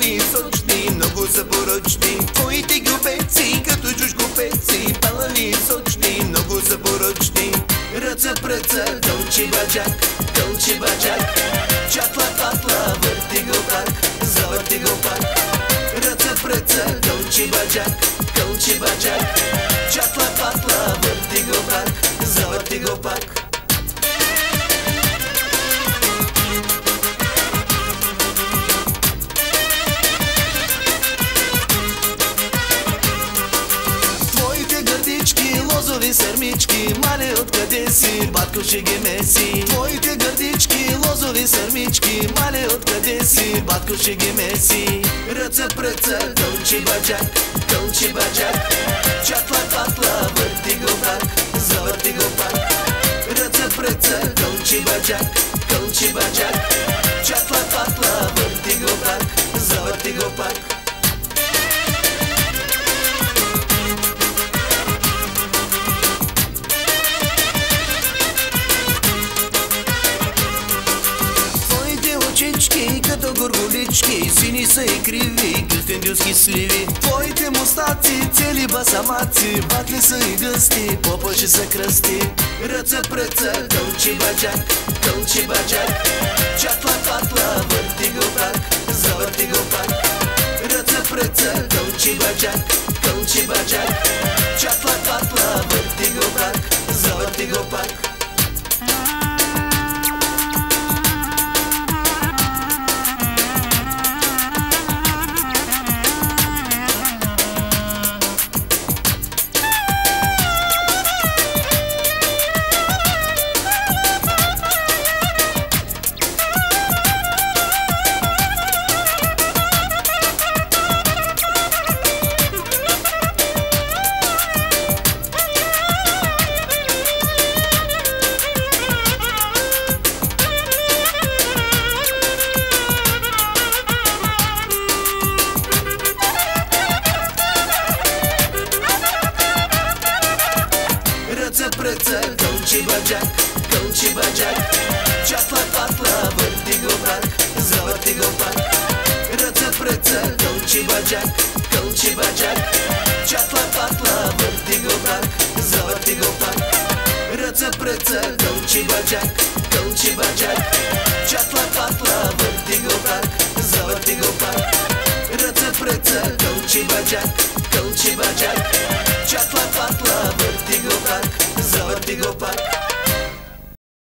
Балани сочни, много са поръчни. Твоите гюбеци, като чушкопеци. Балани сочни, много са поръчни. Ръца пръца, кълчи баджак, кълчи баджак. Чатла патла, върти го пак, завърти го пак. Ръца пръца, кълчи баджак, кълчи баджак. Чатла патла, върти го пак, завърти го пак. Лозови сърмички, мале откъде си, батко ще ги меси. Твоите гърдички, лозови сърмички, мале откъде си, батко ще ги меси. Ръца пръца, кълчи баджак, кълчи баджак. Чатла патла, върти го пак, завърти го пак. Ръца пръца, кълчи баджак, кълчи баджак. Чатла патла, върти го пак, завърти го пак. Очички като горголички, сини са и криви, кюстендюски сливи. Твоите мустаци, цели басамаци, батли са и гъсти, попъши са кръсти. Ръца пръца, кълчи баджак, кълчи баджак. Чатла патла, върти го пак, завърти го пак. Ръца пръца, кълчи баджак, кълчи баджак. Чатла патла, върти го пак, завърти го пак. Ръца пръца, кълчи баджак, кълчи баджак. Чатла патла, върти го пак, завърти го пак. Ръца пръца, кълчи баджак, кълчи баджак. Чатла патла, върти го пак, завърти го пак. Ръца пръца, кълчи баджак, кълчи баджак. Чатла патла, върти го пак, завърти го пак. Ръца пръца, кълчи баджак, кълчи баджак. Чатла патла.